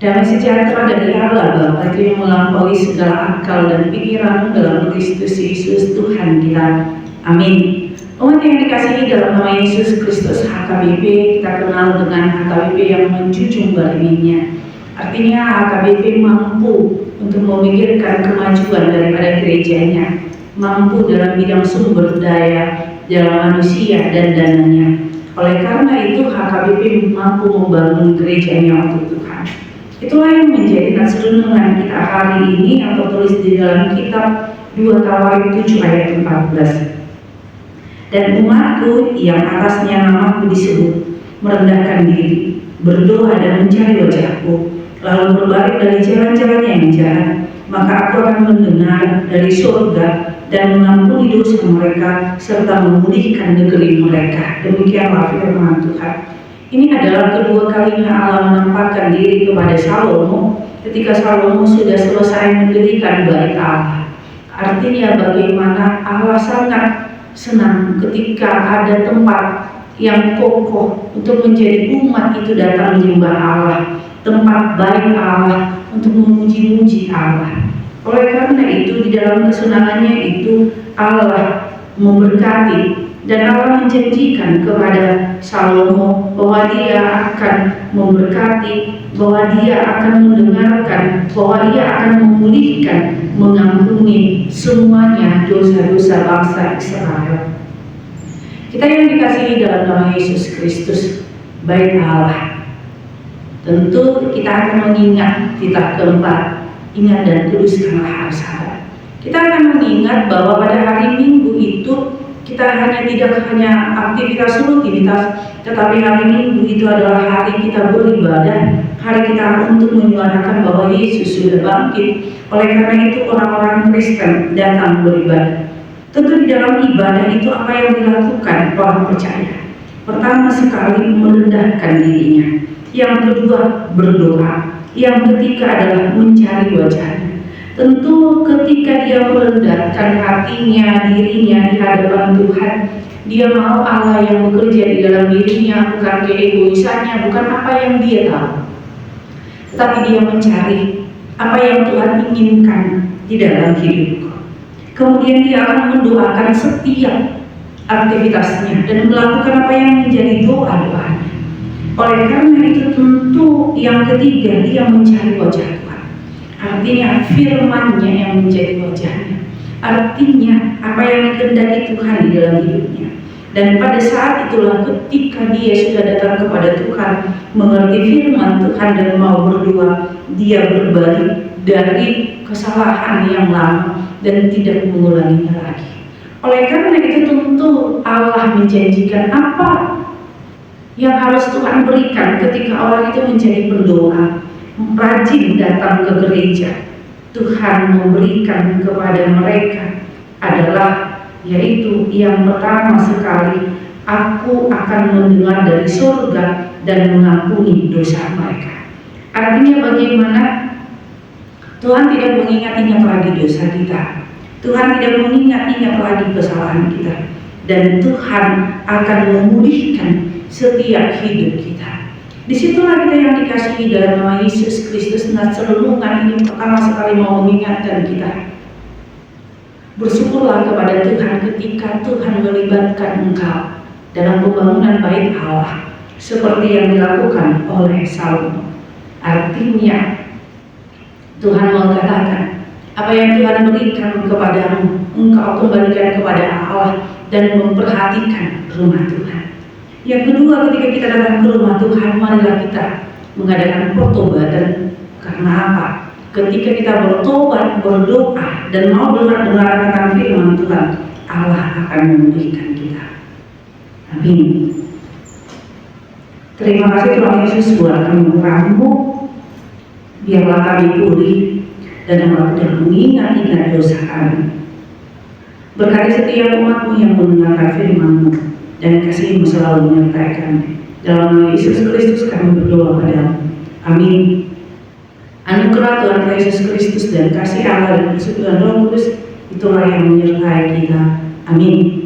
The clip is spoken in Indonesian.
Damai sejahtera dari Allah Bapa yang melampaui segala akal dan pikiran dalam Kristus Yesus Tuhan kita. Amin. Umat yang dikasihi dalam nama Yesus Kristus, HKBP kita kenal dengan HKBP yang menjunjung baginya. Artinya HKBP mampu untuk memikirkan kemajuan daripada gerejanya, mampu dalam bidang sumber daya, dalam manusia dan dananya. Oleh karena itu HKBP mampu membangun gerejanya untuk Tuhan. Itulah yang menjadi renungan kita hari ini yang tertulis di dalam kitab 2 Tawarik 7 ayat 14. Dan umatku yang atasnya namaku disebut merendahkan diri, berdoa dan mencari wajahku, lalu berbalik dari jalan-jalannya yang jahat, maka aku akan mendengar dari surga dan mengampuni dosa mereka serta memulihkan negeri mereka. Demikianlah firman Tuhan. Ini adalah kedua kalinya Allah menampakkan diri kepada Salomo ketika Salomo sudah selesai mendirikan bait Allah. Artinya bagaimana Allah sangat senang ketika ada tempat yang kokoh untuk menjadi umat itu datang menyembah Allah, tempat bait Allah untuk memuji-muji Allah. Oleh karena itu di dalam kesenangannya itu Allah memberkati dan Allah menjanjikan kepada Salomo bahwa dia akan memberkati, bahwa dia akan mendengarkan, bahwa dia akan memulihkan, mengampuni semuanya dosa-dosa bangsa Israel. Kita yang dikasihi dalam nama Yesus Kristus, bait Allah. Tentu kita akan mengingat titah keempat, ingat dan kuduskanlah hari Sabat. Kita akan mengingat bahwa pada hari Minggu itu kita tidak hanya aktivitas rutinitas, tetapi hari Minggu itu adalah hari kita beribadah, hari kita untuk menyuarakan bahwa Yesus sudah bangkit. Oleh karena itu orang-orang Kristen datang beribadah. Tentu di dalam ibadah itu apa yang dilakukan orang percaya? Pertama sekali merendahkan dirinya, yang kedua berdoa, yang ketiga adalah mencari wajahnya. Tentu ketika dia merendahkan hatinya, dirinya di hadapan Tuhan, dia mau Allah yang bekerja di dalam dirinya, bukan keegoisannya, bukan apa yang dia tahu, tetapi dia mencari apa yang Tuhan inginkan di dalam hidupku. Kemudian dia akan mendoakan setiap aktivitasnya dan melakukan apa yang menjadi doa-doanya. Oleh karena itu tentu yang ketiga dia mencari wajah Tuhan. Artinya firman-Nya yang menjadi wajahnya. Artinya apa yang dikehendaki Tuhan di dalam hidupnya. Dan pada saat itulah ketika dia sudah datang kepada Tuhan, mengerti firman Tuhan dan mau berdoa, dia berbalik dari kesalahan yang lama dan tidak mengulanginya lagi. Oleh karena itu tentu Allah menjanjikan apa yang harus Tuhan berikan ketika orang itu menjadi berdoa, rajin datang ke gereja. Tuhan memberikan kepada mereka adalah yaitu yang pertama sekali, aku akan mendengar dari surga dan mengampuni dosa mereka. Artinya bagaimana Tuhan tidak mengingat-ingat lagi dosa kita, Tuhan tidak mengingat-ingat lagi kesalahan kita, dan Tuhan akan memulihkan setiap hidup kita. Disitulah kita yang dikasihi dalam nama Yesus Kristus. Nah, renungan ini pertama sekali mau mengingatkan kita, bersyukurlah kepada Tuhan ketika Tuhan melibatkan engkau dalam pembangunan bait Allah seperti yang dilakukan oleh Salomo. Artinya Tuhan mengatakan apa yang Tuhan berikan kepadamu, engkau kembalikan kepada Allah dan memperhatikan rumah Tuhan. Yang kedua, ketika kita datang ke rumah Tuhan, marilah kita mengadakan pertobatan. Karena apa? Ketika kita bertobat, berdoa, dan mau dengar firman Tuhan, Allah akan memulihkan kita. Amin. Terima kasih Tuhan Yesus buat kami. Biarlah kami pulih dan Allah tidak mengingat-ingat dosa kami. Berkati setiap umat-Mu yang mendengarkan firman-Mu, dan kasih-Mu selalu menyertai kami. Dalam nama Yesus Kristus kami berdoa padamu. Amin. Anugerah Tuhan Yesus Kristus dan kasih Allah dan persekutuan Roh Kudus itulah yang menyertai kita. Amin.